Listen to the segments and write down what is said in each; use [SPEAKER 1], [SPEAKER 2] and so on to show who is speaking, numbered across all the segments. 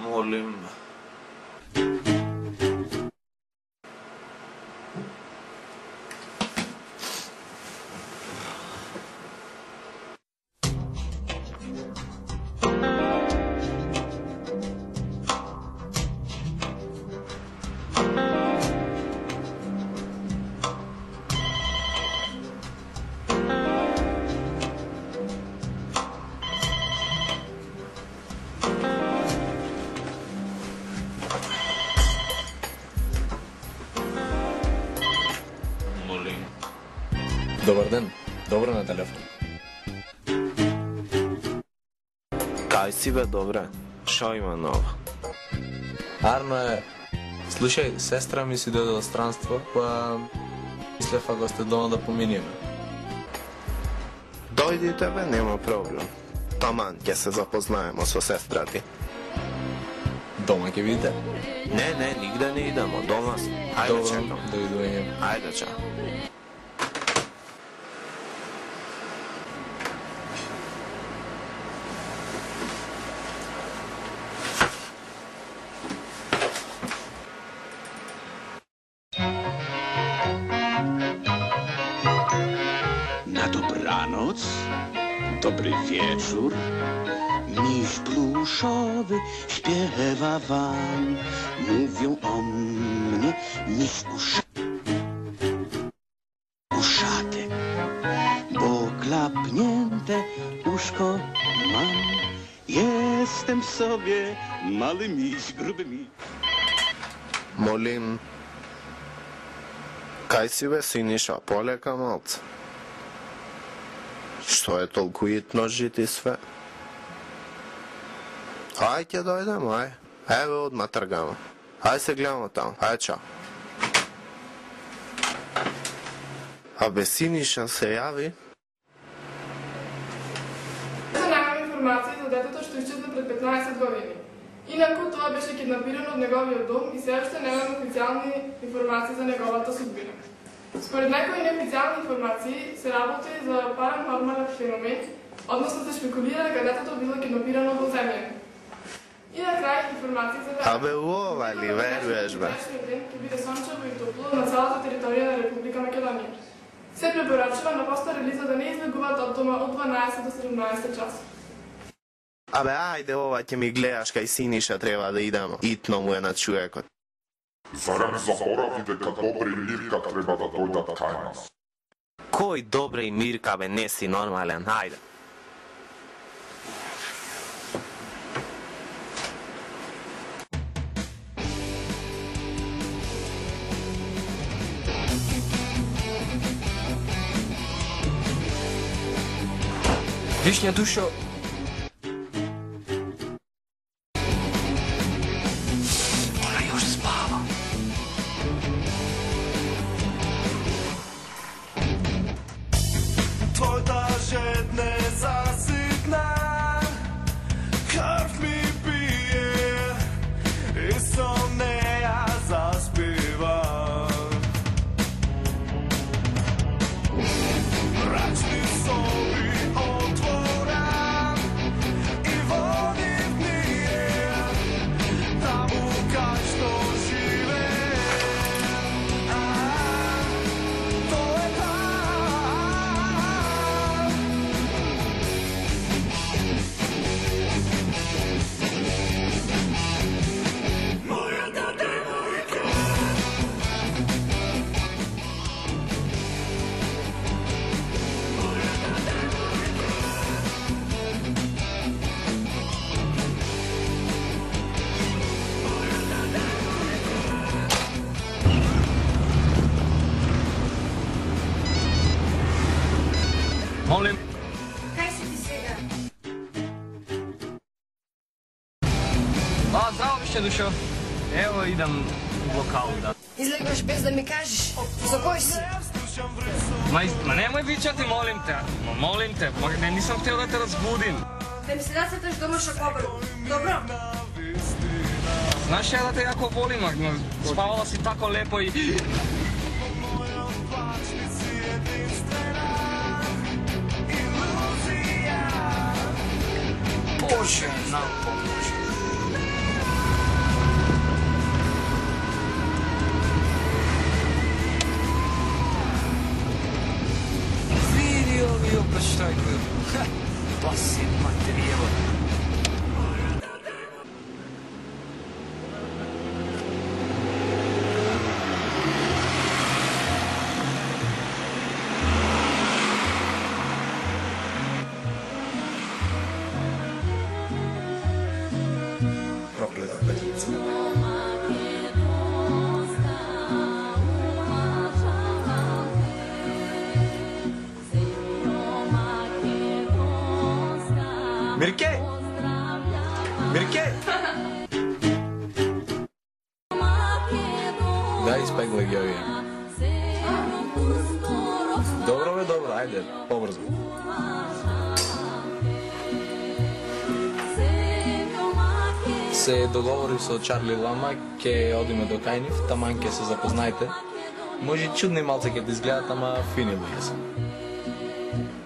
[SPEAKER 1] Molim.
[SPEAKER 2] Добър ден. Добре на телефон.
[SPEAKER 1] Кай си бе, добре? Шо има ново?
[SPEAKER 2] Арно е. Слушай, сестра ми си дойде от странство, па мисля ако сте дома да поминиме.
[SPEAKER 1] Дойдите бе, нема проблем. Таман, ќе се запознаемо со сестра ти.
[SPEAKER 2] Дома ќе видите?
[SPEAKER 1] Не, нигде не идемо, дома сме. Ајде,
[SPEAKER 2] Добро,
[SPEAKER 1] чекам.
[SPEAKER 2] довидување.
[SPEAKER 1] Ајде, чао.
[SPEAKER 3] Na dobranoc, dobry wieczór, miś pluszowy śpiewa wam. Mówią o mnie miś uszaty, bo klapnięte uszko mam. Jestem sobie mały miś, gruby miś.
[SPEAKER 1] Молим. Кај си бе, Синиша, полека малце. Што е толку итно жити све? Ај ќе дојдем, ај. Еве одма тргаме. Ај се гледаме таму, ај чао. Абе, Синиша се јави.
[SPEAKER 4] Немам информации за детето што исчезна пред 15 години. Инаку тоа беше киднапирано од неговиот дом и се уште немаме официјални информации за неговата судбина. Според некои неофицијални информации се работи за паранормален феномен, односно се шпекулира дека детето било киднапирано во земја. И на крај информации за
[SPEAKER 1] Абе, ова ли веруваш бе?
[SPEAKER 4] Ќе биде сончево и топло на целата територија на Република Македонија. Се препорачува на постари лица да не излегуваат од дома од 12 до 17 часа.
[SPEAKER 1] Абе, ајде ова ќе ми гледаш кај Синиша треба да идемо. Итно му е на човекот.
[SPEAKER 5] Зарем заборави дека Добре и Мирка треба да дојдат кај нас?
[SPEAKER 1] Кој Добре и Мирка бе, не си нормален, ајде.
[SPEAKER 2] Вишња душо.
[SPEAKER 3] Ona już spała.
[SPEAKER 6] Твоята жедне засипна, кръв ми пие и со нея заспива. Мрачни соби отворя и водим в ние, таму кај што живеем. Тоа е
[SPEAKER 2] Молим.
[SPEAKER 7] Кај си ти сега?
[SPEAKER 2] Здраво, вишње душо. Ево идам у локал, да.
[SPEAKER 7] Излегнаш без да ми кажеш. За кој си?
[SPEAKER 2] Ма немој вичати, молим те. Молим те, не нисам хотел да те разбудим.
[SPEAKER 7] Да ми се насеташ дома шакобар. Добро?
[SPEAKER 2] Знаеш ја да те јако волим, спавала си тако лепо и... Боже, нам поможе. испегле ги овие. Добро бе, добро, ајде, побрзо. Се договорив со Чарли Лама, ќе одиме до Кајнив, таман ќе се запознајте. Може чудни малце ќе да изгледат, ама фини луѓе се.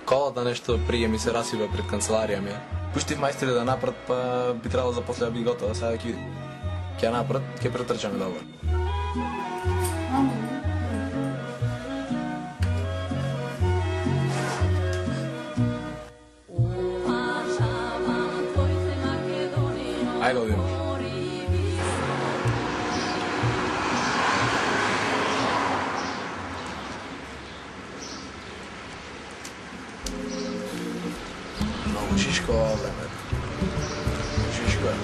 [SPEAKER 2] Колата нешто прие ми се расибе пред канцеларија ми. Пуштив мајстри да напрат, па би требало за после да би готова, сега ќе видим. Ќе напрат, ќе претрчаме добро. Ајде одиме. Много шишко време. Шишко е.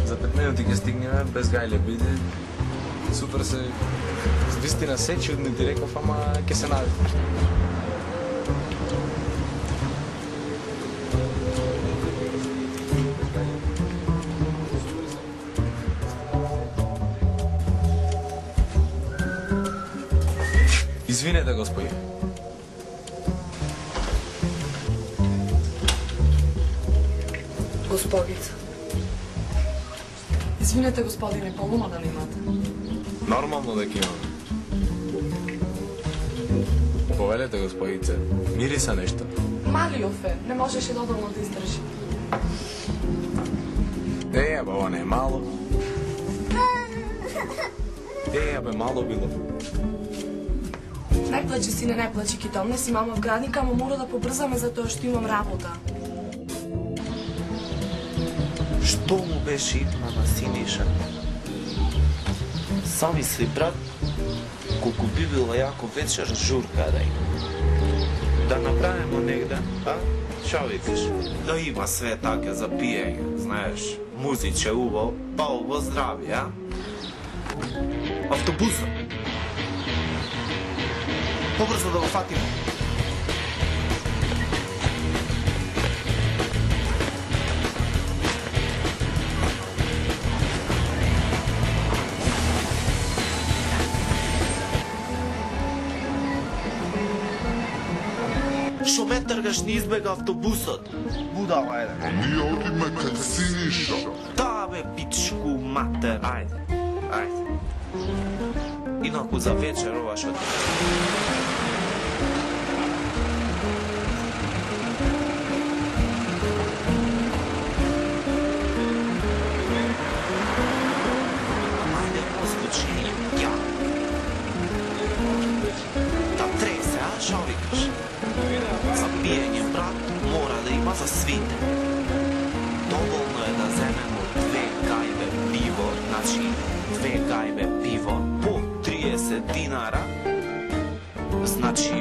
[SPEAKER 2] За 5 минути ќе стигнеме, без гајле биде. Супер се... Вистина се чудни ти реков, ама ќе се навикнеш. Извинете, господи.
[SPEAKER 8] Господица. Извинете, господине, полума да не имате.
[SPEAKER 2] Нормално дека имаме. Повелете, господице. Мириса нешто.
[SPEAKER 8] Малиов е, не можеше додолно да издржи.
[SPEAKER 2] Ба, ова не е мало. Бе, мало било.
[SPEAKER 8] Не плачи, сине, не плачи, китом. Не си мама в градника, ама мора да побрзаме затоа што имам работа.
[SPEAKER 3] Што му беше итма на Синиша? Сами си, брат, колку би било јако вечер журка да има. Да направимо негде, а? Шо викаш? Да има све таке за пиење, знаеш, музиче убаво, па убаво здрави, а? Автобусот. Побрзо да го фатимо. Шо ме тргаш, не избега автобусот? Будала е.
[SPEAKER 5] А ние одиме кај Синиша.
[SPEAKER 3] Да бе, пичку матер, ајде, ајде. Инаку за вечер ова шо ти. Ајде, поскочи, ја. Да тресе, а, шо викаш? За пиење, брат, мора да има за свите. Доволно е да земемо 2 гајбе пиво, значи 2 гајбе пиво по 30 динара. Значи,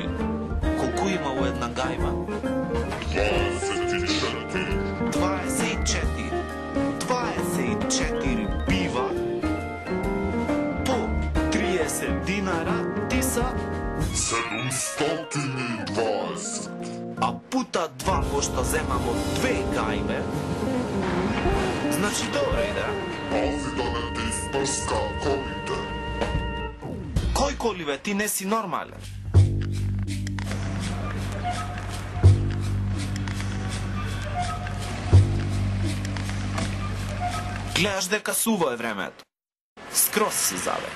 [SPEAKER 3] колку има у една гајба? 24. 24 пива по 30 динара, ти са
[SPEAKER 5] 720.
[SPEAKER 3] а пута 2 кошта земамо 2 гајбе. Значи добре иде.
[SPEAKER 5] Пази да не те испрска колите.
[SPEAKER 3] Кој коли бе, ти не си нормален. Гледаш дека сува е времето. Скрос си завек.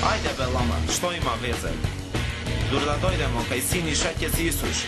[SPEAKER 3] Ајде бе, лама, што има везе? Дур да дојдемо кај Синиша ќе се исуши.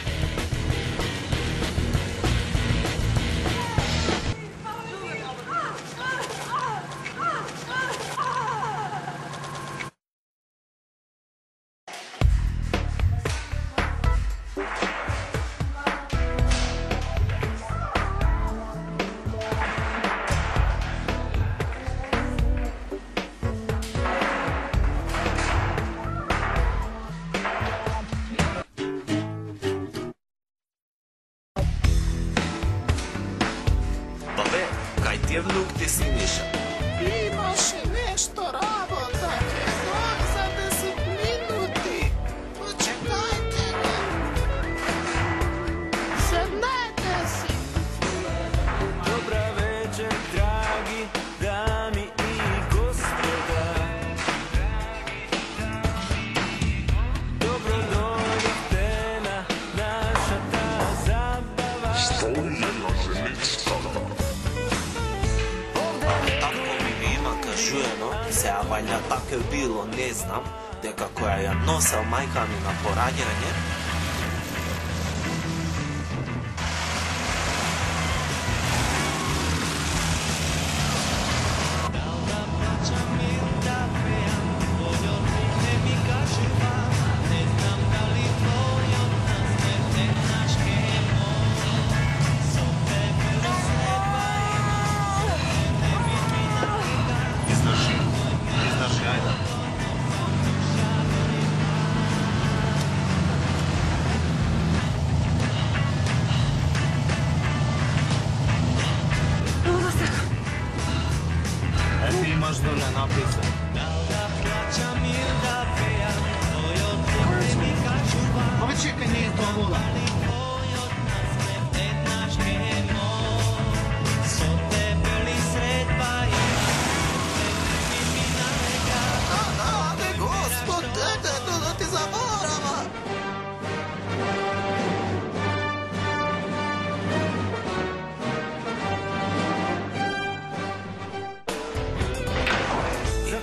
[SPEAKER 3] istražujeno, сега valjda tako je bilo, ne znam, дека koja ја носел мајка ми на пораѓање,
[SPEAKER 9] Имаш да не написа. Абе чекай, не е това вода.
[SPEAKER 3] Господ, детето да ти заборава!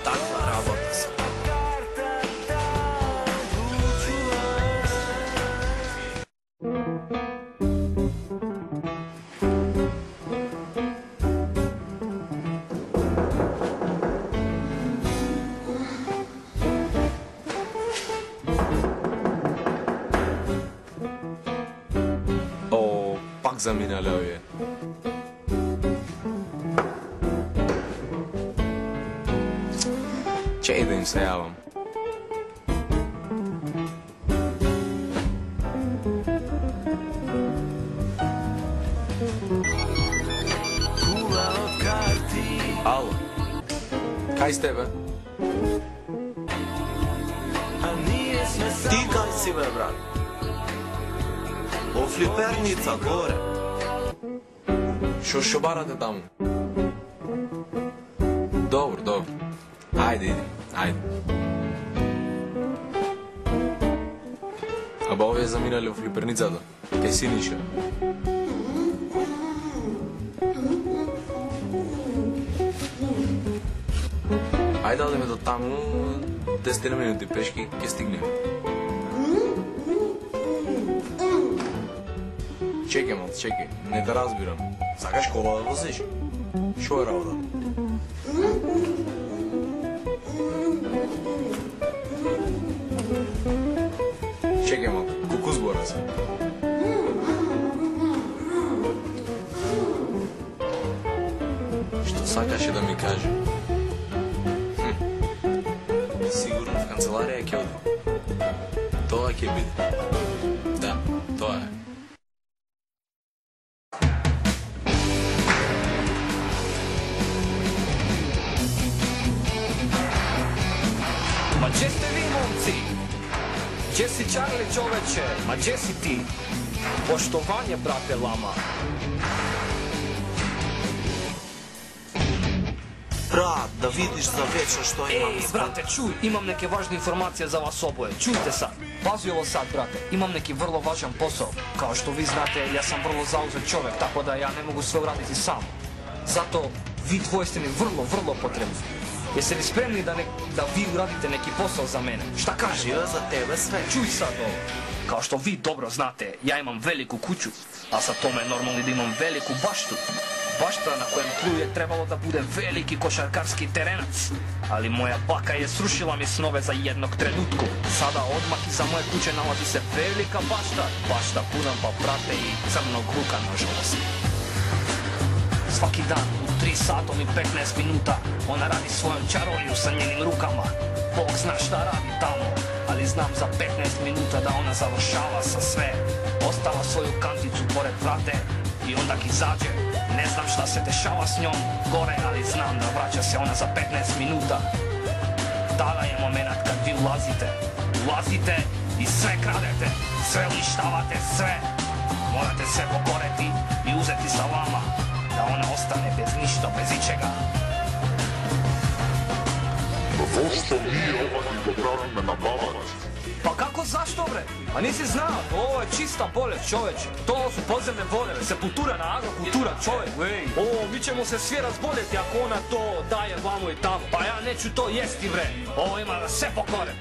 [SPEAKER 3] Takva работа са.
[SPEAKER 2] О, пак заминали овие. Чеј да им се јавам. Ало, кај сте бе?
[SPEAKER 3] Ти кај си бе, брат? О флиперница горе.
[SPEAKER 2] Шо барате таму? Добро, добро. Ајде, иди, ајде. Аба овие заминали во флиперницата, кај Синиша. Ајде одиме до таму, 10 минути пешки, ќе стигнеме. Чекай, мал, чекай, не да разбирам. Сакаш кола да возиш? Шо е работа? Чекай, мал, колку збора се? Што сакаше да ми каже? Сигурно в канцеларија ќе оди. Тоа ќе биде. Да, тоа е.
[SPEAKER 9] Ma gdje ste vi, momci? Gdje si Charlie, čoveče? Ma gdje si ti? Poštovanje, brate Lama.
[SPEAKER 3] Брат, да видиш за вечер што имам.
[SPEAKER 9] Ej, brate, čuj, imam neke važne informacije za vas oboje. Čujte sad. Pazi ovo sad, brate. Imam neki vrlo važan posao. Kao što vi znate, ja sam vrlo zauzet čovjek, tako da ja ne mogu sve uraditi sam. Zato vi dvoje ste mi vrlo potrebni. Jeste li spremni da vi uradite neki posao za mene? Šta kaže?
[SPEAKER 3] Ja za tebe sve.
[SPEAKER 9] Čuj sad ovo. Kao što vi dobro znate, ja imam veliku kuću, a sa tome normalno da imam veliku baštu. Bašta na kojem tlu je trebalo da bude veliki košarkarski terenac, ali moja baka je srušila mi snove za jednog trenutku. Sada odmah iza moje kuće nalazi se velika bašta, bašta puna paprate i crnog luka, nažalost. Svaki dan u 3 satom i 15 minuta ona radi svojom čaroliju sa njenim rukama. Bog zna šta radi tamo, ali znam za 15 minuta da ona završava sa sve. Ostala svoju kanticu pored vrate i onda izađe. Ne znam šta se dešava s njom gore, ali znam da vraća se ona za 15 minuta. Tada je moment kad vi ulazite i sve kradete, sve uništavate, sve. Morate sve pokoreti i uzeti sa vama, da ona ostane bez ništa, bez ičega.
[SPEAKER 5] Zašto nije ovaj da pravi me nabavac?
[SPEAKER 9] Pa kako zašto bre? A nisi znao, ovo je čista bolest čoveče. To su podzemne vode, sepultura na agrokultura čovek. Ovo, mi ćemo se svi razboljeti ako ona to daje vamo i tamo. Pa ja neću to jesti bre. Ovo ima da sve pokore.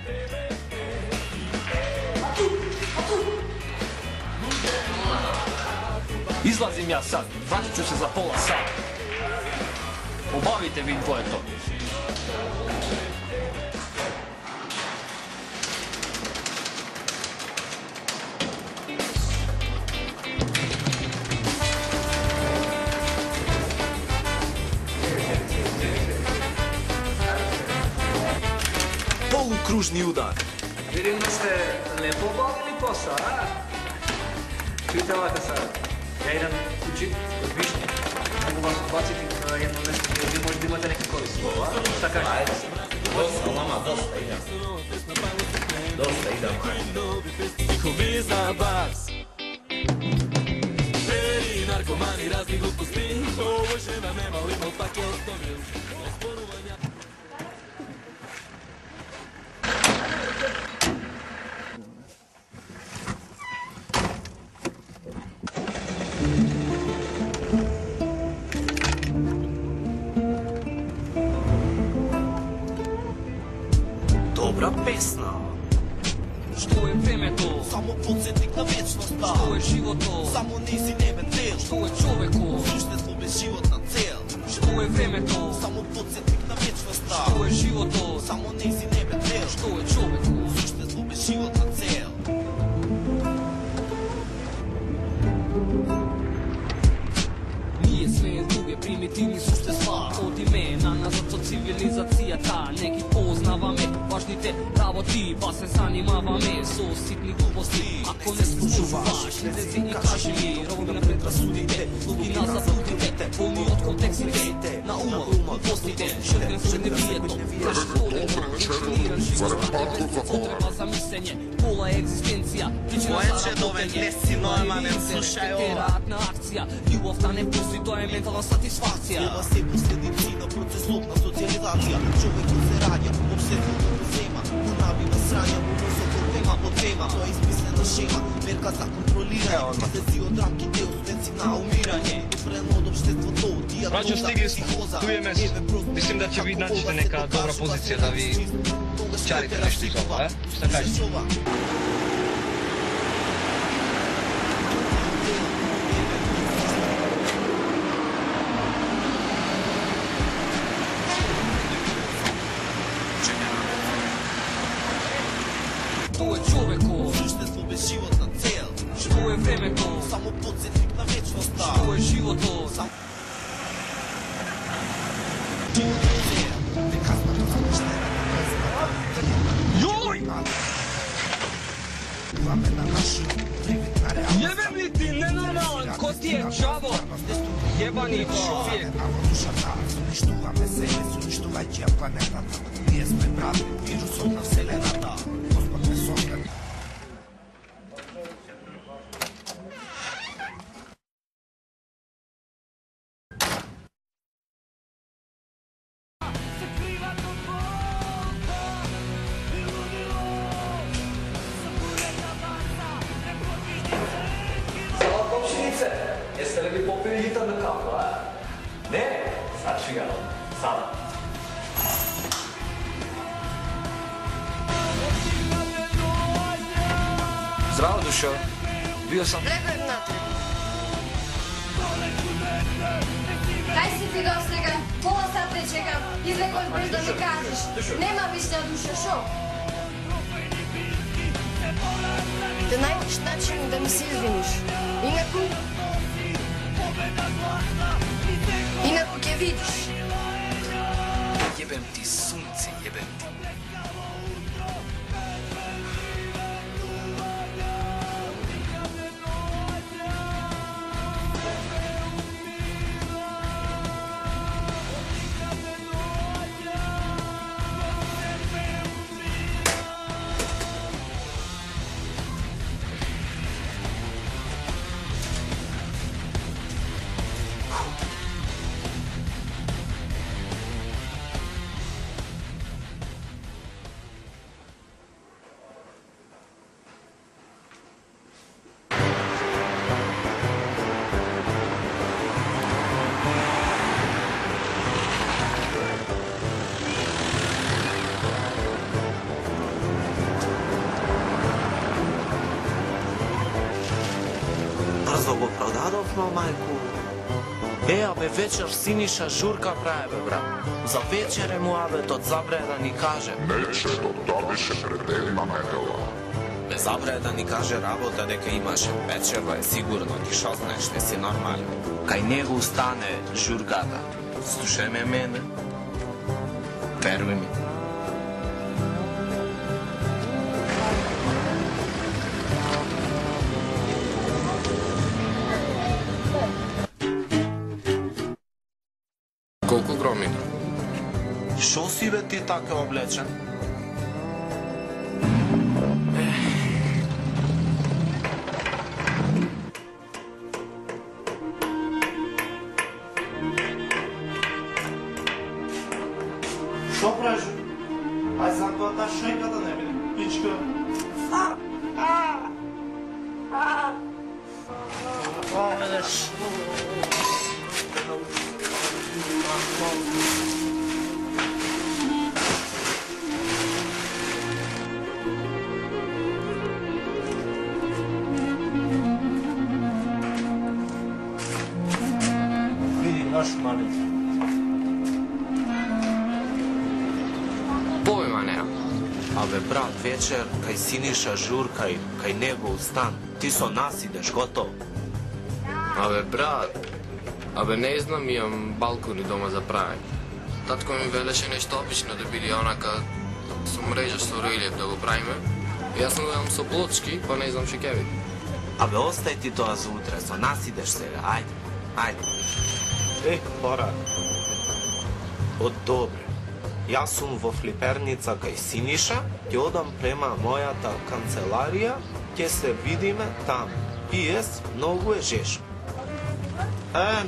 [SPEAKER 9] Izlazim ja sad, vratit ću se za pola sata. Obavite vi tvoje to.
[SPEAKER 3] Polukružni udar.
[SPEAKER 10] Vidim da ste lepo obavili posao, a? Čujte ovako sad. Ja idem kući kod Višnje. Mogu vas ubaciti na jedno mjesto gdje vi možda imate neke koristi. Šta kažete? Ajde.
[SPEAKER 1] Dosta, lama, dosta, idem. Dosta, idem, ajde.
[SPEAKER 6] Njihovi za bas. Peri, narkomani, razni gluposti. Ovo žena nema limon, pak je ostavio.
[SPEAKER 3] Dobra pesna.
[SPEAKER 9] Što je vreme to?
[SPEAKER 3] Samo podsjetnik na vječnost da.
[SPEAKER 9] Što je život to?
[SPEAKER 3] Samo nisi neben del.
[SPEAKER 9] Što je čoveku?
[SPEAKER 3] Suštetstvo bez životna cel.
[SPEAKER 9] Što je vreme to?
[SPEAKER 3] Samo podsjetnik na vječnost da.
[SPEAKER 9] Što je život to?
[SPEAKER 3] Samo nisi neben del.
[SPEAKER 9] Što je čoveku?
[SPEAKER 3] Suštetstvo bez životna cel.
[SPEAKER 9] Nije sve druge, primitivni suštestva. Od imena nazad od civilizacija ta. Neki poznava me, važnite pravo ti. Pa se zanimava me, so sitni gluposti. Ako ne služuvaš, idete i kaži mi. Rovina predrasudite, dugina zabludite. Polni od kompleksite, na umah postite. Šrten se ne vijeto, naš pogleda. Inženiran život, bez potreba za mišljenje. Pola je egzistencija, pričina zarabotenje.
[SPEAKER 3] Desinomanen, slušaj ovo.
[SPEAKER 9] Teratna akcija, ljubav ta ne pusti, to je mentalna satisfakcija.
[SPEAKER 3] Treba se posljedici na proces lobna socijalizacija. Čovjek ko se rađa, obsesno do pozema. U nabima sranja, u nosu problema po tema. To je izmislena šema, merka za kontroliranje. Izlezi od ramki, te uspeci na umiranje. Upreno od obštetstva to,
[SPEAKER 10] Braćo, stigli smo, tu je mesto. Mislim da će vi naći neka dobra pozicija da vi čarite nešto iz ovoga, šta kažete?
[SPEAKER 9] Što je čoveku?
[SPEAKER 3] Suštetstvo bez životna cel.
[SPEAKER 9] Što je vreme to?
[SPEAKER 3] Samo podsjetnik na vječnost da.
[SPEAKER 9] Što je život to?
[SPEAKER 10] Joj! Jebem li ti nenormalan, ko ti je čavo? Jebani čovjek!
[SPEAKER 9] Sala komšinice, jeste li bi popili litar na kafu, a? Ne? Sad ću ga, sada. Zdravo, dušo. Bio sam...
[SPEAKER 7] Legujem natrag. Kaj si ti dosega? Pola sata čekam. Izlekoš bez da mi kažeš. Nema mišlja duša, šo? Da najviš način da mi se izviniš. Inaku ke vidiš.
[SPEAKER 9] Jebem ti sunce, jebem ti.
[SPEAKER 3] reknal, majku? Abe večer Siniša žurka praje, brat. Za večere mu abe to zabre da ni kaže.
[SPEAKER 5] Neće do da više predelima nedela.
[SPEAKER 3] Zabre da ni kaže rabota дека имаше вечерва е сигурно, ти шо знаеш, не си нормален. Кај него стане журката. Слушај ме мене. Веруј ми.
[SPEAKER 2] Колку громини?
[SPEAKER 3] Шо си бе ти така облечен?
[SPEAKER 1] Шо правиш? Ај сакува та шејката не биде. Пичка.
[SPEAKER 10] Види, наш малец.
[SPEAKER 2] Појма неам.
[SPEAKER 3] Абе, брат, вечер, кај Синиша журка и кај него стан, ти со нас идеш, готов.
[SPEAKER 2] Абе, брат, не знам, имам балкони дома за правење. Татко ми велеше нешто обично да биде онака со мрежа со релјеф да го правиме. Јас му имам со плочки, па не знам ше ќе види.
[SPEAKER 3] Абе, остај ти тоа за утре, со нас идеш сега, ајде, ајде. Хора, од добре. Јас сум во флиперница кај Синиша, ќе одам према мојата канцеларија, ќе се видиме таму. Пиес, многу е жешко.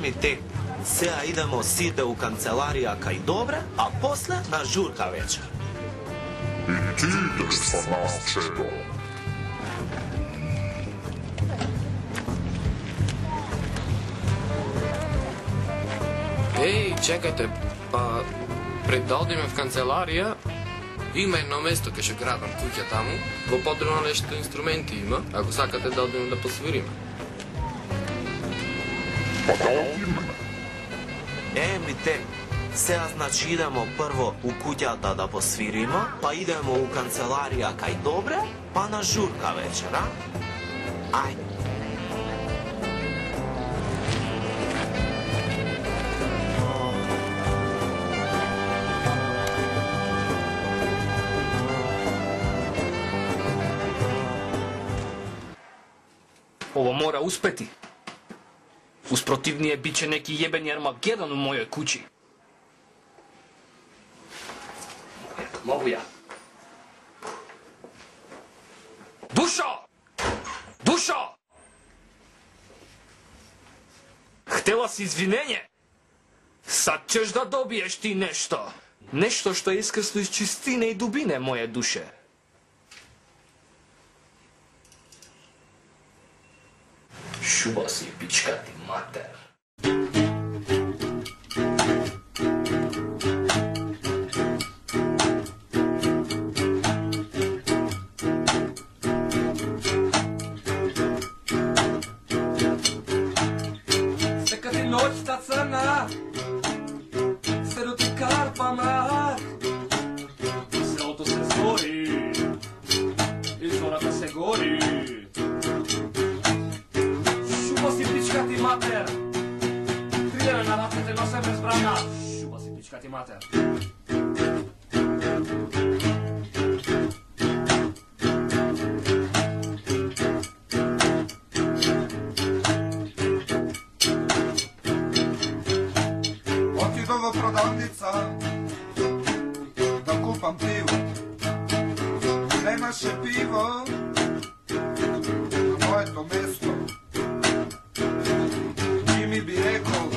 [SPEAKER 3] Ми тек, сега идемо сите у канцеларија кај Добре, а после на журка вечер.
[SPEAKER 5] И ти идеш со нас, Чедо.
[SPEAKER 2] Чекајте, па пред да одиме в канцеларија, има едно место кај што градам куќа таму, во подрано нешто инструменти има, ако сакате да одиме да посвириме.
[SPEAKER 5] Па да одиме.
[SPEAKER 3] Ми тек, сега значи идемо прво у куќата да посвириме, па идемо у канцеларија кај Добре, па на журка вечер, а? Ајде.
[SPEAKER 9] Ovo mora uspeti. Usprotivnije bit će neki jebeni Armagedon u mojoj kući. Mogu ja. Dušo! Dušo! Htjela si izvinjenje? Sad ćeš da dobiješ ti nešto. Nešto što je iskrslo iz čistine i dubine moje duše. Šuba si pička ti mater.
[SPEAKER 6] Se kad je noć ta crna, sve do ti karpama, sve auto se zgori, i zorata se gori. Šubo si pička ti mater, 3 dana na vatre te nose bez brana. Šubo si pička ti mater.
[SPEAKER 11] Отидов во продавница да купам пиво. Немаше пиво на моето место. Ти ми би рекол,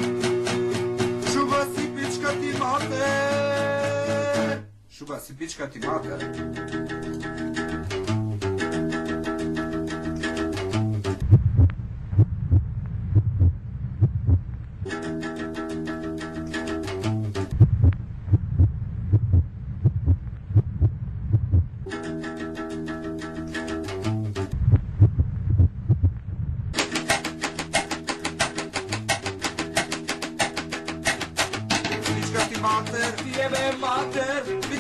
[SPEAKER 11] шуба си пичка ти матер. Шуба си пичка ти матер.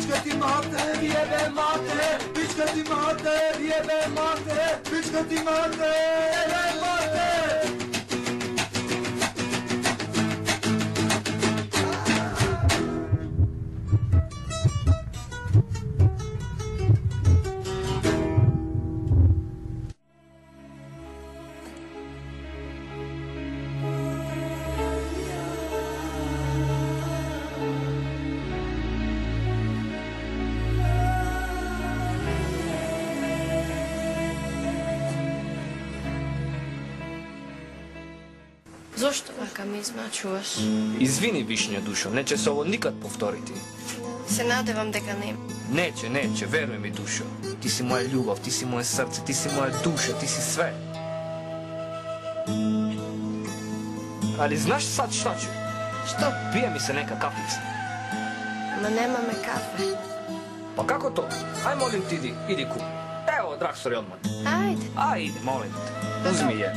[SPEAKER 11] Пичка ти мате, виебе мате, пичка ти мате, виебе мате, пичка ти мате, виебе мате.
[SPEAKER 7] Зошто вака ми измачуваш?
[SPEAKER 9] Извини, Вишња душо, не ќе се ово никад повторити.
[SPEAKER 7] Се надевам дека нема.
[SPEAKER 9] Неće, veruj mi dušo. Ti si moja ljubav, ti si moje srce, ti si moja duša, ti si sve. Ali znaš sad šta ću?
[SPEAKER 7] Što?
[SPEAKER 9] Pije mi se neka kafica.
[SPEAKER 7] Ма немаме кафе.
[SPEAKER 9] Pa kako to? Aj molim ti, idi kup. Evo, drakstori odmah.
[SPEAKER 7] Ajde.
[SPEAKER 9] Ajde, molim te. Uzmi je.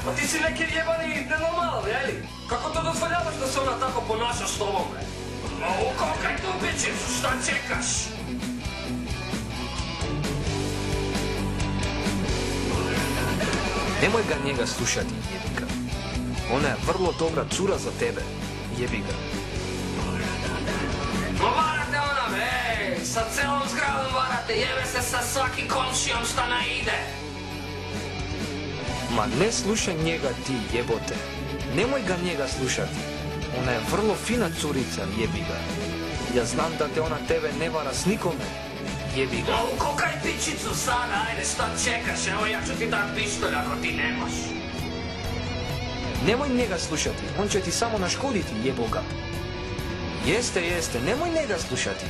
[SPEAKER 6] Pa ti si neki jebani nenormal, jeli? Kako to dozvoljavaš da se ona tako ponaša s tobom, bre? O, kokaj tu bićiš, šta čekaš?
[SPEAKER 9] Nemoj ga njega slušati, jebi ga. Ona je vrlo dobra cura za tebe, jebi ga.
[SPEAKER 6] Ma varate ona, bre! Sa celom zgradom varate, jebe se sa svakim komšijom šta naide!
[SPEAKER 9] Ma ne slušaj njega ti, jebote. Nemoj ga njega slušati. Ona je vrlo fina curica, jebi ga. Ja znam da te ona tebe ne vara s nikome. Jebi ga.
[SPEAKER 6] O, kokaj pičicu sada, ajde, šta čekaš? Evo, ja ću ti dat pištolj ako ti nemaš.
[SPEAKER 9] Nemoj njega slušati, on će ti samo naškoditi, jebo ga. Jeste, nemoj njega slušati.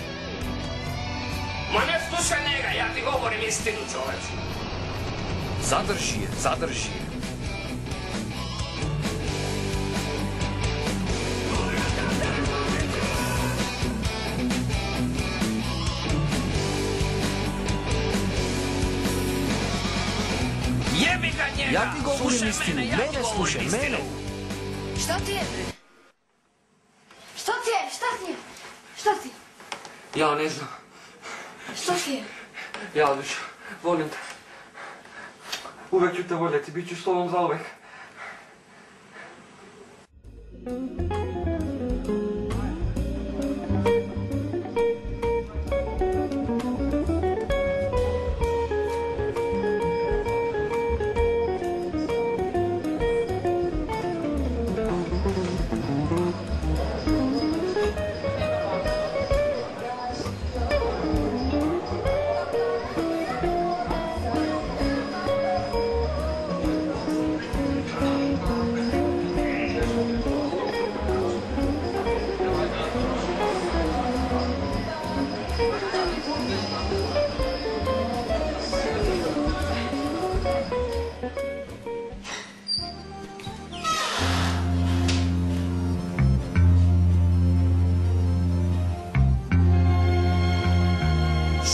[SPEAKER 6] Ma ne slušaj njega, ja ti govorim istinu, čoveč.
[SPEAKER 9] Zadrži je.
[SPEAKER 6] Jebi ga njega!
[SPEAKER 9] Ja ti govorim istinu, mene slušaj, mene.
[SPEAKER 7] Šta ti je, bre? Šta ti je?
[SPEAKER 6] Ja ne znam.
[SPEAKER 7] Šta ti je?
[SPEAKER 6] Ja, duša, volim te. Uvek ću te voljeti, bit ću s tobom zauvek.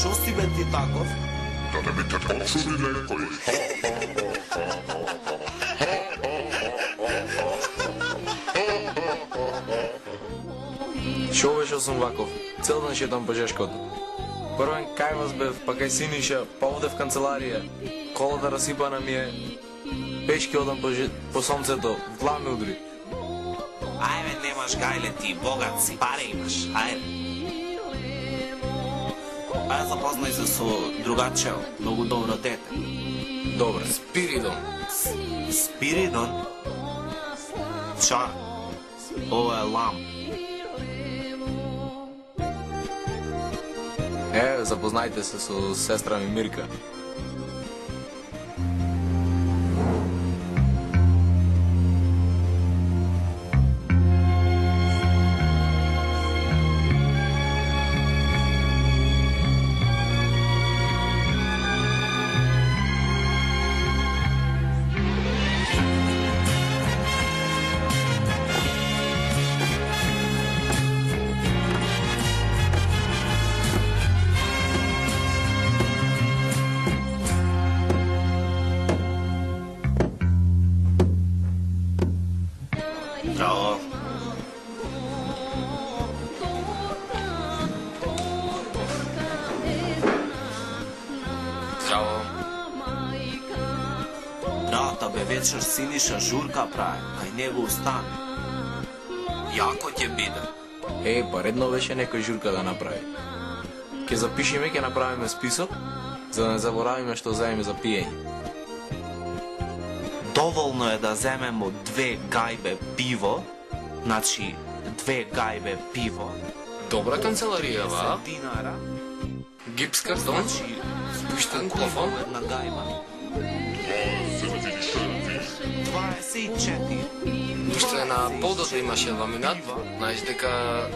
[SPEAKER 3] Što si be ti takov?
[SPEAKER 5] Da ne bi te počuli nekoj.
[SPEAKER 2] Шо сум ваков, цел ден шетам по Жешкото. Првен кај вас бев, па кај Синиша, па овде в канцеларија. Колата расипана ми е, пешки одам по сонцето, в глава ме удри.
[SPEAKER 3] Ајде, немаш гајле ти, богат си, паре имаш, ајде. Ајде запознај се со другачео, многу добро дете.
[SPEAKER 2] Добре, Спиридон.
[SPEAKER 3] Спиридон? Ча? Ова е Лам.
[SPEAKER 2] Запознајте се со сестра ми Мирка.
[SPEAKER 3] Здраво.
[SPEAKER 2] Здраво.
[SPEAKER 3] Брата бе вечер Синиша журка прави, кај него остане. Јако ќе биде.
[SPEAKER 2] Па редно беше некој журка да направи. Ке запишеме, ке направиме список, за да не заборавиме што вземеме за пиење.
[SPEAKER 3] Доволно е да земемо 2 гајбе пиво, значи 2 гајбе пиво.
[SPEAKER 2] Добра канцеларија,
[SPEAKER 3] 10 динара,
[SPEAKER 2] Гипс картон,
[SPEAKER 3] значи
[SPEAKER 2] спуштен плафон.
[SPEAKER 3] една гајба. 24.
[SPEAKER 2] Уште на подот имаше ламинат, знаеш дека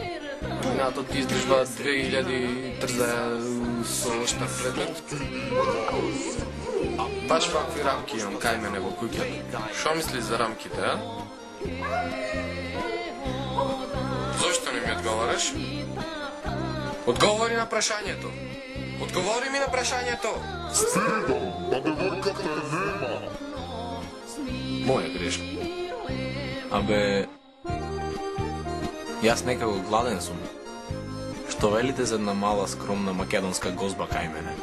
[SPEAKER 2] ламинатот ги издржува 2000 трза со шпак предмет. Баш вакви рамки имам кај мене во куќата. Шо мислиш за рамките, а? Зошто не ми одговориш? Одговори на прашањето. Одговори ми на прашањето.
[SPEAKER 5] Стидам, па девојката е нема.
[SPEAKER 2] Моја грешка. Абе, јас некако гладен сум. Што велите за една мала скромна македонска гозба кај мене?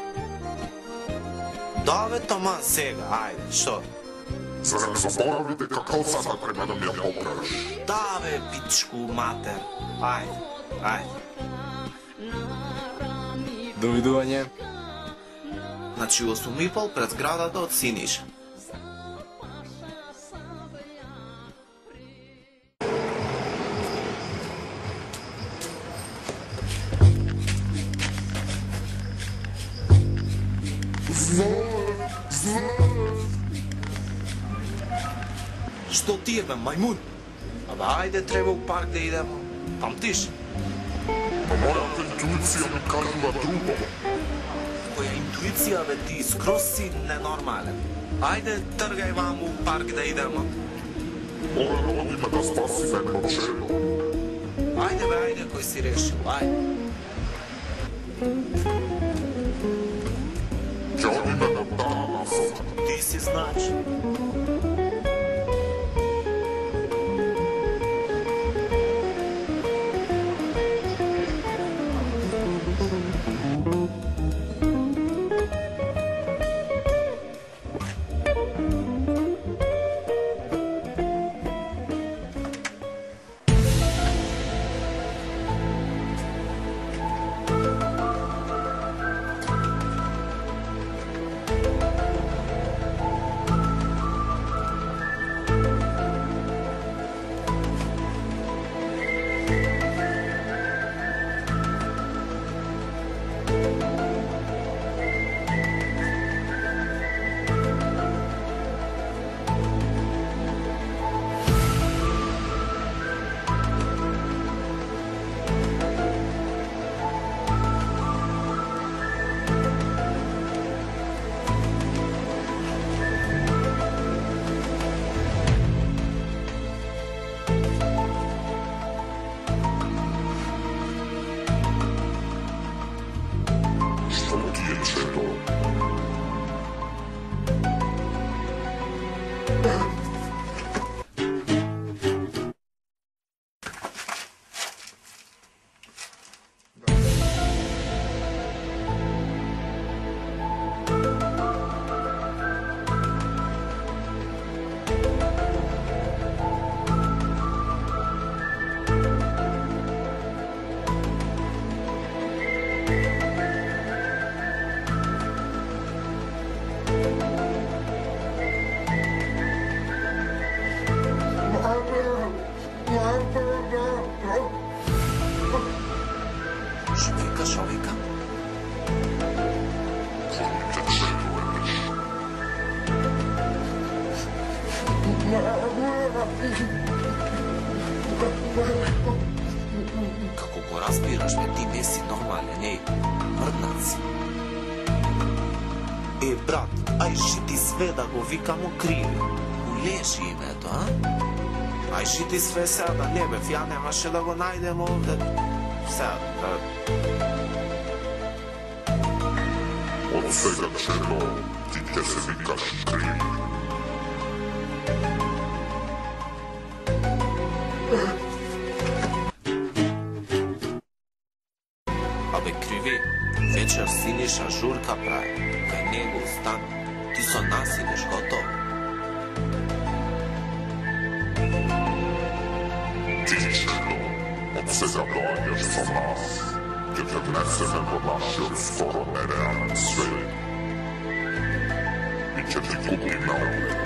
[SPEAKER 3] Да бе, Томан, сега, ајде, што?
[SPEAKER 5] За да не заборавите какао сада треба да ми ја поправиш.
[SPEAKER 3] Да бе, пичку, матер. Ајде, ајде.
[SPEAKER 2] Довидување.
[SPEAKER 3] Значи, 8,5 пред зградата од Синиша. Што ти е, бе, мајмун? Абе, ајде, треба у парк да идемо. Памтиш?
[SPEAKER 5] Па мојата интуиција ми кажува друго.
[SPEAKER 3] Која интуиција, бе, ти скроз си ненормален. Ајде, тргај ваму у парк да идемо.
[SPEAKER 5] Ова оди ме да спаси едно чело.
[SPEAKER 3] Ајде, бе, ајде, кој си решил, ајде.
[SPEAKER 5] Ќе одиме на таа насока.
[SPEAKER 3] Ти си знаеш. Како го разбираш, бе, ти не си нормален, мрднат си. Брат, ај жити све да го викамо криви. Улежи името, а? Ај жити све сега да не бев, ја немаше да го најдем овде. Сега, да...
[SPEAKER 5] Од сега чето, ти ќе се викаш криви.
[SPEAKER 3] Вечер Синиша журка прави, кај негов стан. Ти со нас идеш, готово.
[SPEAKER 5] Тичко, од сега доаѓаш со нас. Ќе те внесеме во нашиот скоро нереален свет. И ќе ти купим наувек.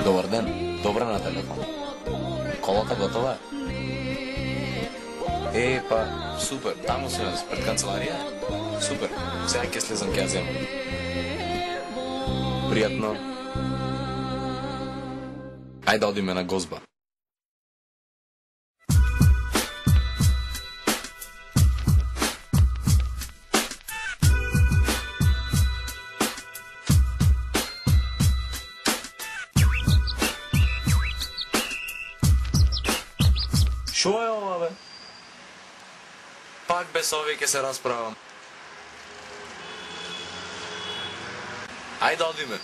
[SPEAKER 2] Добар ден, добра на телефон. Колата готова е? Па, супер, таму се пред канцеларија? Супер, сега ќе слезам ќе ја земам. Пријатно. Ајде да одиме на гозба. Шо е ова, бе? Пак без овие ќе се расправам. Ајде одиме.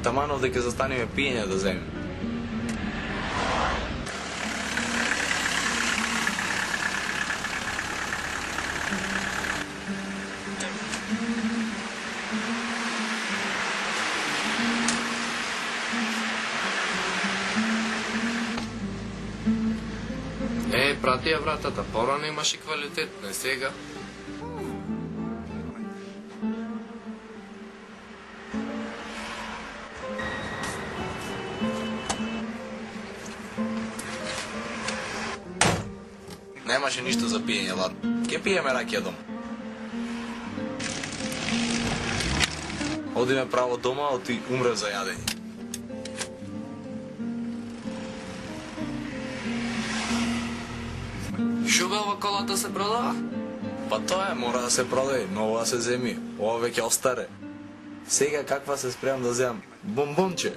[SPEAKER 2] Тамано дека застанеме пиење да земем. Прати ја вратата, порано имаше квалитет, не сега. Немаше ништо за пиење, ладно. Ке пиеме ракија дома. Одиме право дома, а ти умрев за јадење. Шо бе, ова колата се продава? Па тоа е, мора да се продаде, нова се земи. Ова веќе остаре. Сега каква се спремам да земам? Бомбонче.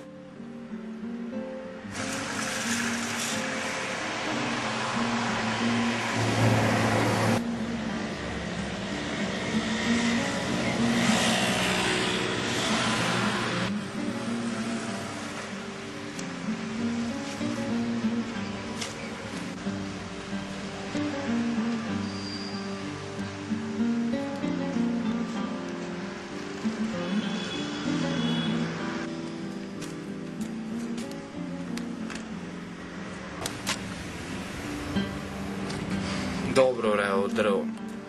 [SPEAKER 2] Добро рео дрво.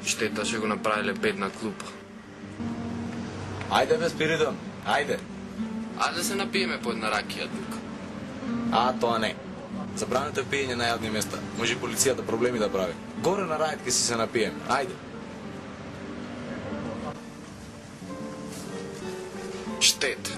[SPEAKER 2] Штета што го направиле бедна клупа. Ајде бе, Спиридон, ајде. Ајде се напиеме по една ракија тука. Тоа не. Забранете пиење на јадни места. Може полицијата проблеми да прави. Горе на рајд ке си се напиеме. Ајде. Штета.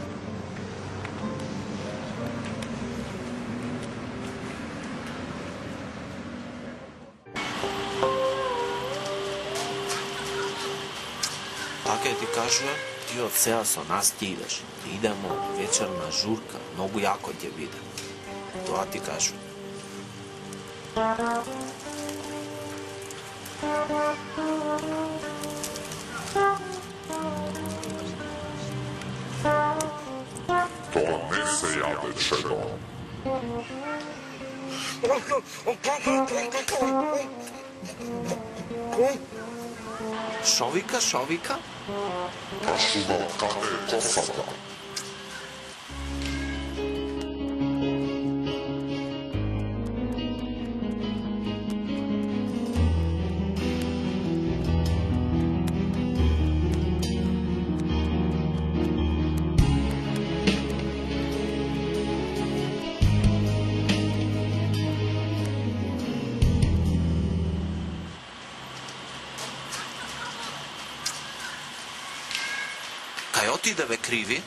[SPEAKER 3] Така ти кажува, ти од сега со нас ти идеш. Идемо вечерна журка, многу јако ќе биде. Тоа ти кажува.
[SPEAKER 5] Тоа не се јаде, чедо.
[SPEAKER 3] Шо вика, шо вика?
[SPEAKER 5] Прашува каде е косата.
[SPEAKER 3] Кај отиде бе Криви?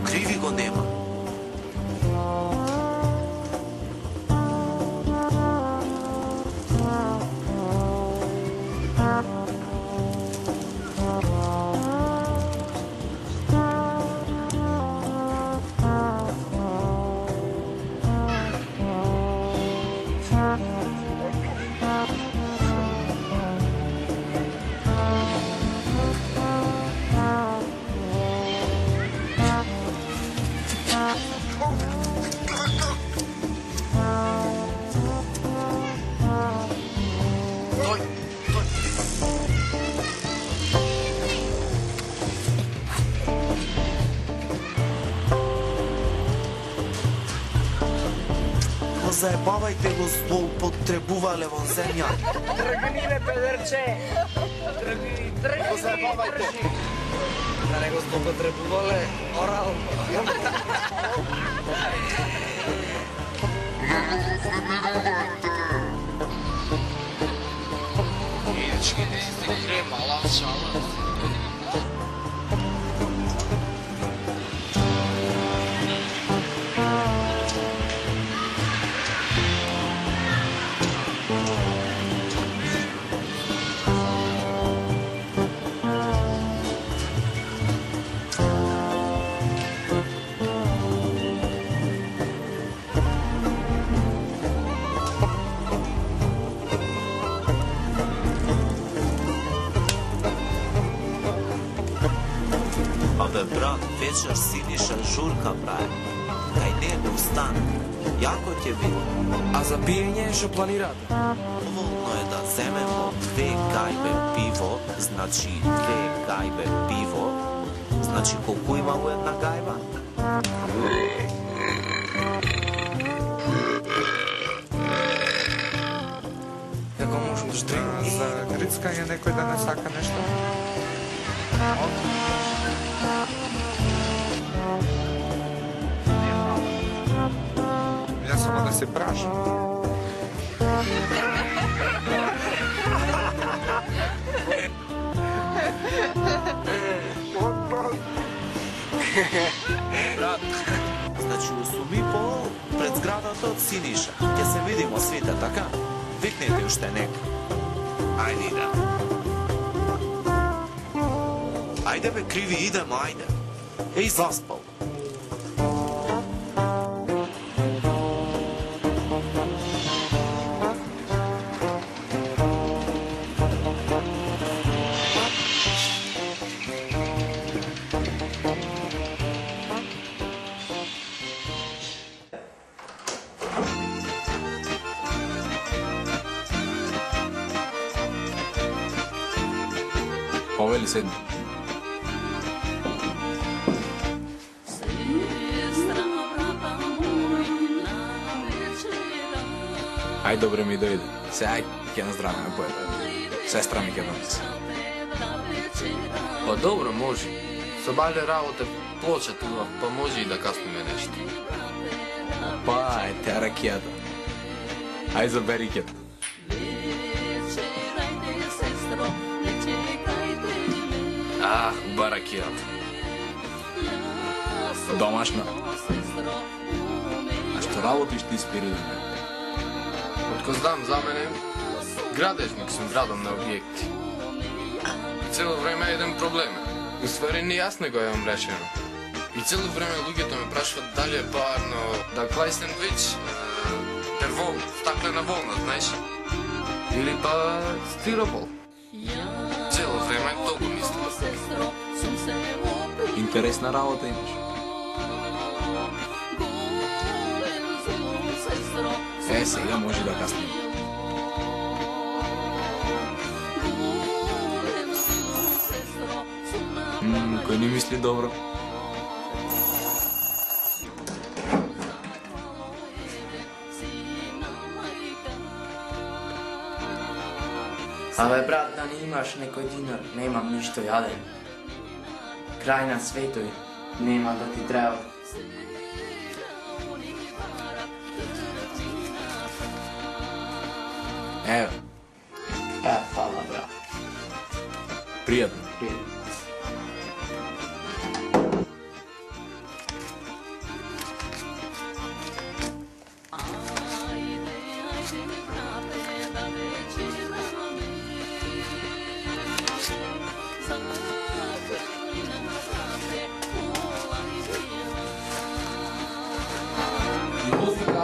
[SPEAKER 3] Криви го нема. Заебавајте го, злоупотребувале во земја.
[SPEAKER 10] Тргни бе, педерче! Тргни, тргни! Да не го злоупотребувале орално. Иначки не изтегре мала шала.
[SPEAKER 3] Абе, брат, вечер Синиша журка прави. Кај него стан. Јако ќе биде.
[SPEAKER 10] А за пиење што планирате?
[SPEAKER 3] Доволно е да земемо 2 гајбе пиво, значи 2 гајбе пиво, значи колку има во една гајба?
[SPEAKER 10] Како можам да што
[SPEAKER 11] За грицкање некој да не сака нешто? Ја само да се прашам.
[SPEAKER 3] Брат, значи у 8:30 пред зградата од Синиша. Ќе се видимо свите, така? Викнете уште нека. Ајде идеме. Ајде бе, Криви, идемо, ајде. Еј, заспал.
[SPEAKER 2] Ове ли седни? Ај, добре ми дојде. Се, ај, ќе наздраваме појде. Сестра ми ќе донесе.
[SPEAKER 12] Па добро, може. Со бале работе плоча тука, па може и да каснеме нешто.
[SPEAKER 2] Па, е тя ракијата. Ај, забери ке.
[SPEAKER 12] Ах, баракијата.
[SPEAKER 2] Домашна. А што работиш ти, Спиридоне?
[SPEAKER 12] Отко знам за мене, градежник сум, градам на објекти. И цело време еден проблем. Уствари ни јас не го имам решено. И цело време луѓето ме прашват дали е парно да клај сендвич, терво, стаклена волна, знаеш? Или па стиропол. Цело време толку мислам.
[SPEAKER 2] Интересна работа имаш. Е, сега може да каснем. Кој ни мисли добро?
[SPEAKER 13] Абе, брат, да не имаш некој динар, немам ништо јаден. Крај на светој, нема да ти треба.
[SPEAKER 2] Ево.
[SPEAKER 13] Фала, брат.
[SPEAKER 2] Пријатно.
[SPEAKER 13] Пријатно.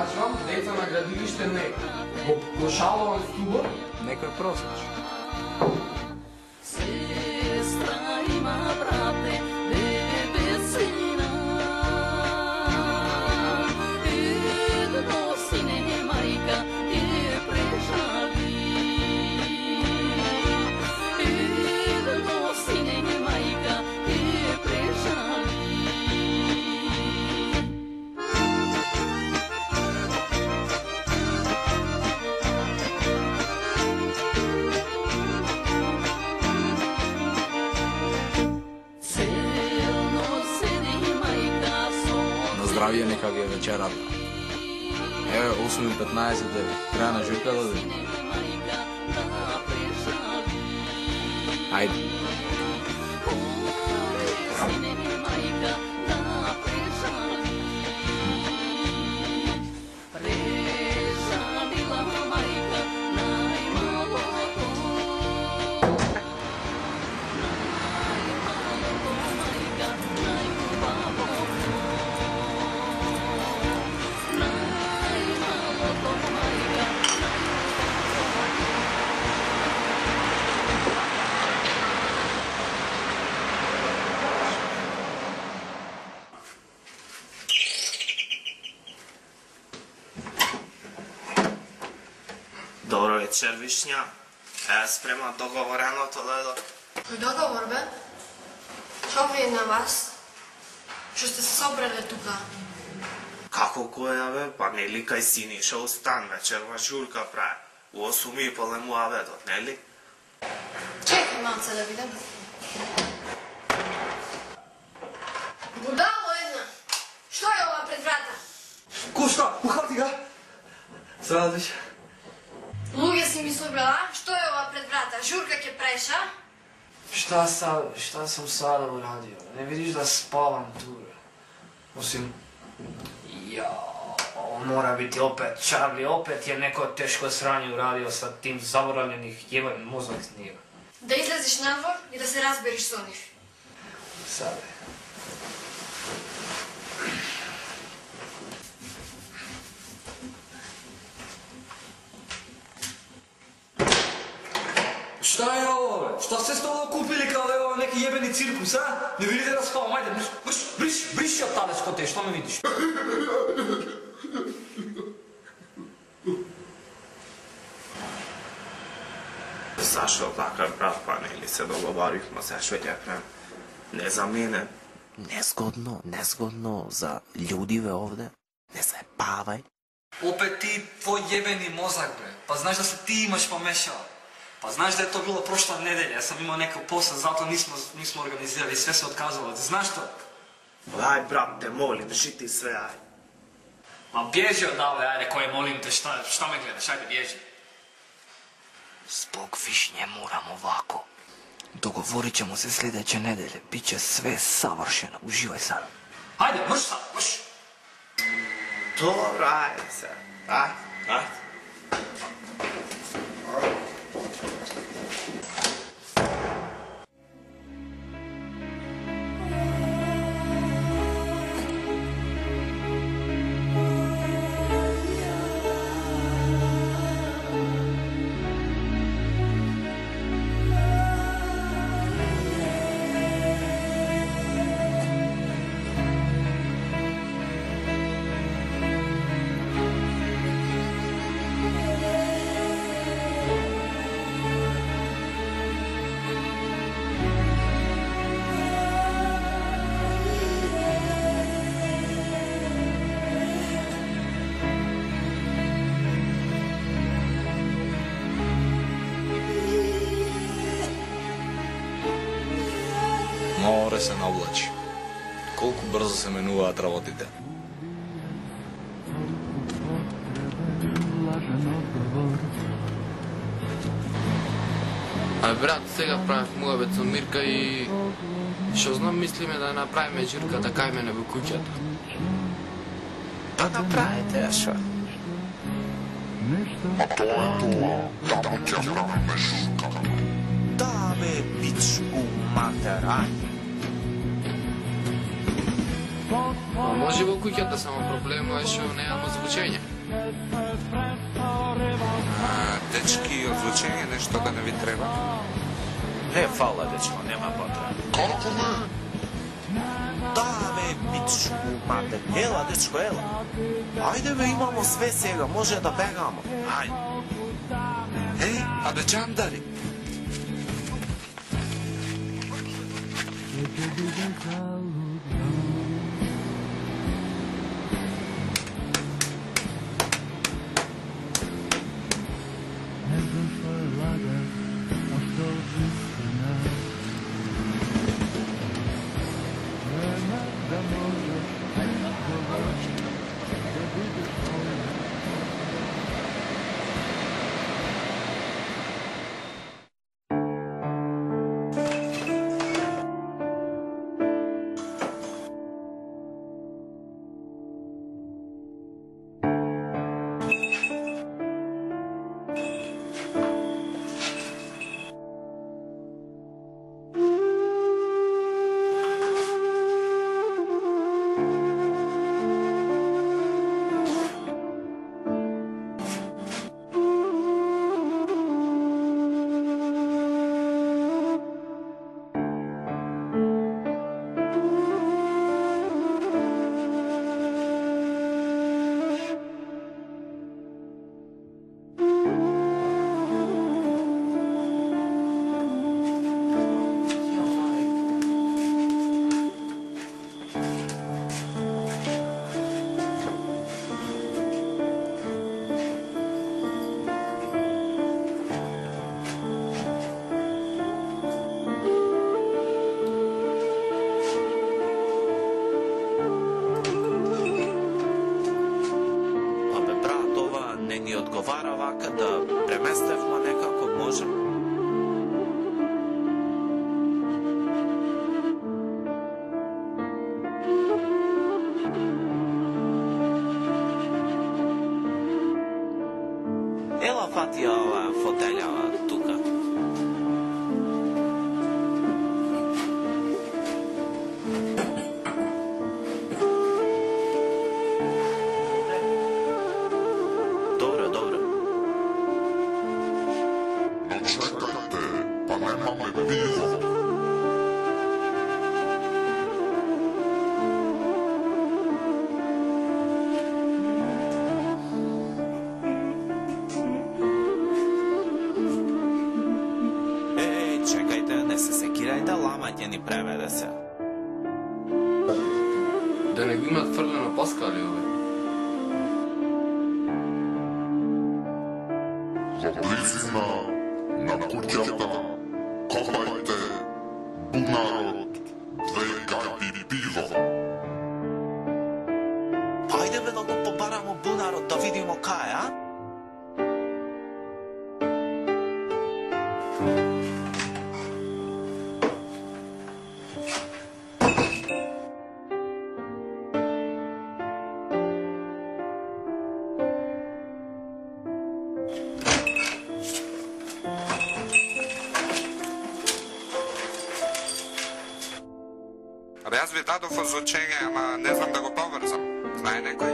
[SPEAKER 12] Прашвам, деца на градилиште не. Во кошалован стубор, некој просеч.
[SPEAKER 14] Сестра има брате, бебе сина. Едно сине мајка е прежали. Едно сине мајка е прежали.
[SPEAKER 2] Здравие, нека ви е вечерата. Еве, 8:15 е крај на журка да дойде. Ајде.
[SPEAKER 3] Добро вечер, Вишња. Спрема договореното ледо.
[SPEAKER 7] Кој договор, бе? Шо ви е на вас? Што сте се собрале тука?
[SPEAKER 3] Како која, бе? Па нели кај Синиша у стан вечерва журка прави. У 8:30 му аведот, нели?
[SPEAKER 7] Чекай малце да видам. Будало една! Што е ова пред врата?
[SPEAKER 10] Кошта, ухвати га! Се радиш?
[SPEAKER 7] Луѓе си ми собрала, што е ова пред врата? Журка ќе преша?
[SPEAKER 13] Šta sam sada uradio? Ne vidiš da spavam tu? Osim... mora biti opet Charlie, opet je neko teško sranje uradio sa tim zaboravljenih jeban mozak snijeva.
[SPEAKER 7] Da izlaziš na dvor i da se razberiš s onih.
[SPEAKER 13] Sada.
[SPEAKER 10] Šta je ovo, bе? Šta ste ovo kupili kao da je ovo neki jebeni cirkus, a? Ne vidite da spavam, ajde, briši od tada skote, što me vidiš?
[SPEAKER 3] Zašto takav brat, pa neli se dogovorimo se švedjaknem? Ne za mene.
[SPEAKER 15] Nezgodno za ljudive ovde. Ne zajebavaj.
[SPEAKER 10] Opet ti, tvoj jebeni mozak, bre. Pa znaš da se ti imaš pomešao. Pa znaš da je to bilo prošla nedelja, ja sam imao nekog posla, zato nismo organizirali, sve se otkazalo. Znaš to?
[SPEAKER 3] Aj, brate, molim, drži ti sve, aj.
[SPEAKER 10] Ma bježi odavde, ajde, koje molim te, šta me gledaš, ajde, bježi.
[SPEAKER 15] Zbog Višnje moram ovako. Dogovorit ćemo se sljedeće nedelje, bit će sve savršeno, uživaj sad.
[SPEAKER 10] Ajde, mrš sad, mrš!
[SPEAKER 3] Dobro, ajde se, ajde.
[SPEAKER 2] Море се навлачи. Колку брзо се менуваат работите.
[SPEAKER 12] А брат, сега правим муабет со Мирка и... Шо знам, мислиме да направиме журка да кајме во куќата.
[SPEAKER 15] Па направите, а шо?
[SPEAKER 5] A to je to, tamo ќе правиме журка.
[SPEAKER 3] Da, be, pičku mater, aj.
[SPEAKER 12] Може во куќата, само проблемот е што немамо звучење.
[SPEAKER 3] Дечки, озвучење нешто да не ви треба?
[SPEAKER 16] Не, фала, дечко, нема потреба.
[SPEAKER 3] Како не?
[SPEAKER 16] Да, бе, пичку, мате, ела, дечко, ела.
[SPEAKER 3] Ајде бе, имамо све сега, може да бегамо.
[SPEAKER 16] Ајде.
[SPEAKER 3] Еј, а бе, джандари.
[SPEAKER 16] Одговара вака да преместевме некако може. Ела фати ова фотељава тука. Ламање ни преведе се.
[SPEAKER 12] Да не го имат фрлено паскали ове.
[SPEAKER 5] Во близина на куќата копајте бунарот, 2 гајби пиво.
[SPEAKER 16] Ајде бе да го побарамо бунарот да видимо кај, а?
[SPEAKER 11] Абе, јас ви дадов озвучење, ама не знам да го поврзам. Знае некој?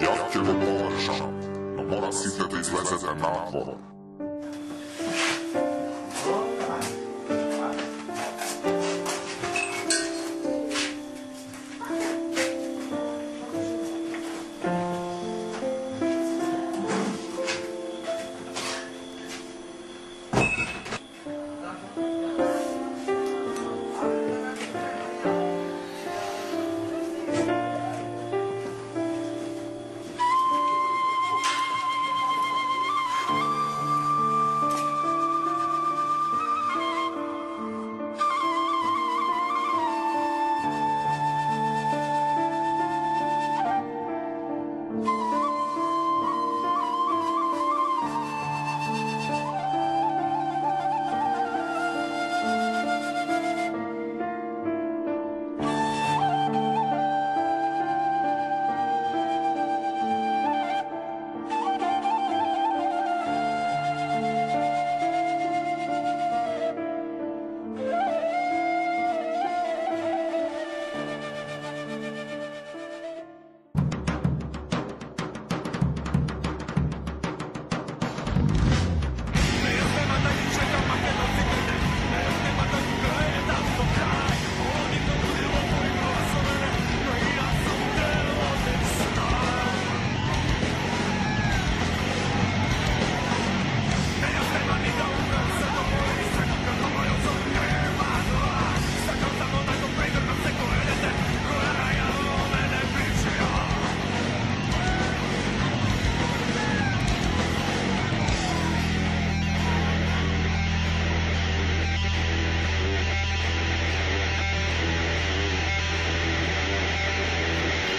[SPEAKER 5] Јас ќе го површам, но мора сите да излезете надвор.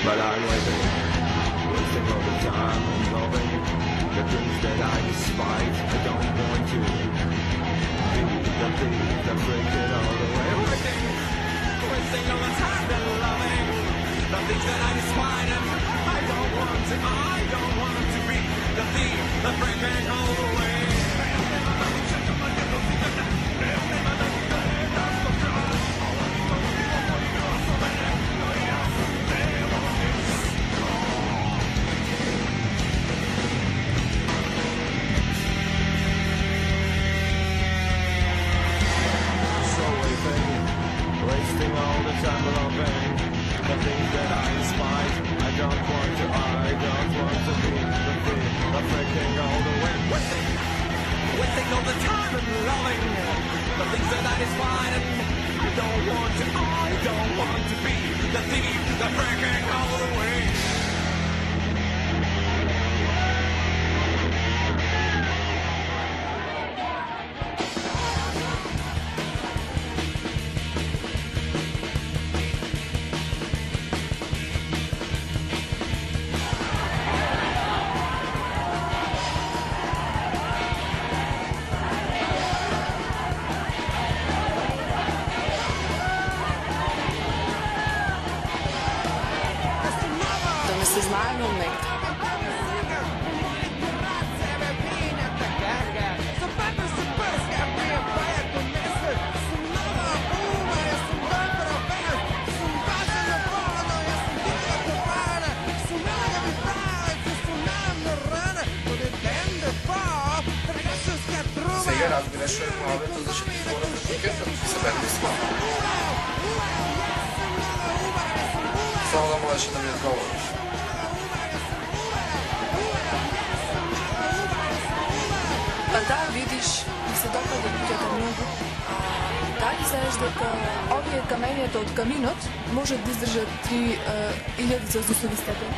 [SPEAKER 17] but I'm waiting, wasting all the time and loving the things that I despise. I don't want to be the thief that break it all the way. Wasting all the time and loving the things that I despise, and I don't want to be the thief that break it all the way. Wasting all the time loving the things that I despise. I don't want to be the thief of breaking all the way. Wasting all the time and loving the things that I despise. And I don't want to be the thief of breaking all the way.
[SPEAKER 8] Se znajo nek.
[SPEAKER 2] Сега разбираш младето за хората пикета и се бяха изпълнени. Само да можеш да ми отговориш.
[SPEAKER 8] Pa da, vidiš, mi se dopada луѓето многу. Дали знаеш дека овие камењата од каминот можат да издржат 3000 целзиусови степени?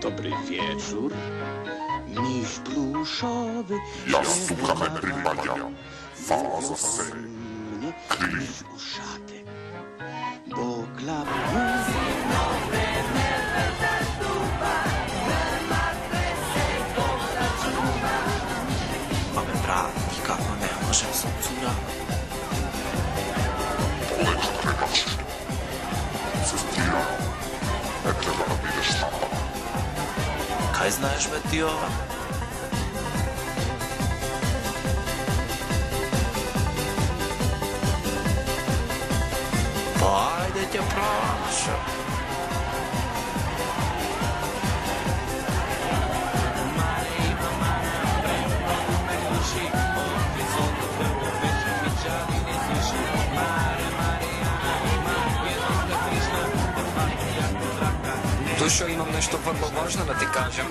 [SPEAKER 18] Dobry wieczór. Miś pluszowy.
[SPEAKER 5] Jastuka me pripadja, faza se kryj.
[SPEAKER 18] Uszatek, bo klap...
[SPEAKER 3] Mamy brat, nikako ne možem sa cura.
[SPEAKER 5] Poleću trebaš. Sestira, ne treba da budeš sama.
[SPEAKER 3] Kaj znaješ be ti ova? Pa ajde te pronašao.
[SPEAKER 9] Dušo, imam nešto vrlo važno da ti kažem.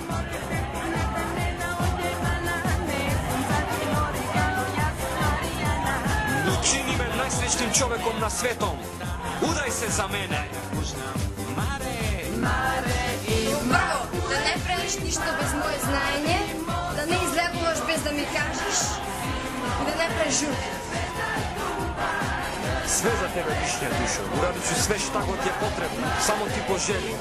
[SPEAKER 9] Učini me najsrećnim čovekom na svetom. Udaj se za mene.
[SPEAKER 7] Prvo, da ne praviš ništa bez moje znanje, da ne izlepovaš bez da mi kažeš i da ne praviš žurke.
[SPEAKER 9] Sve za tebe, Višnja, Dušo. Uradit ću sve šta god je potrebno. Samo ti poželim.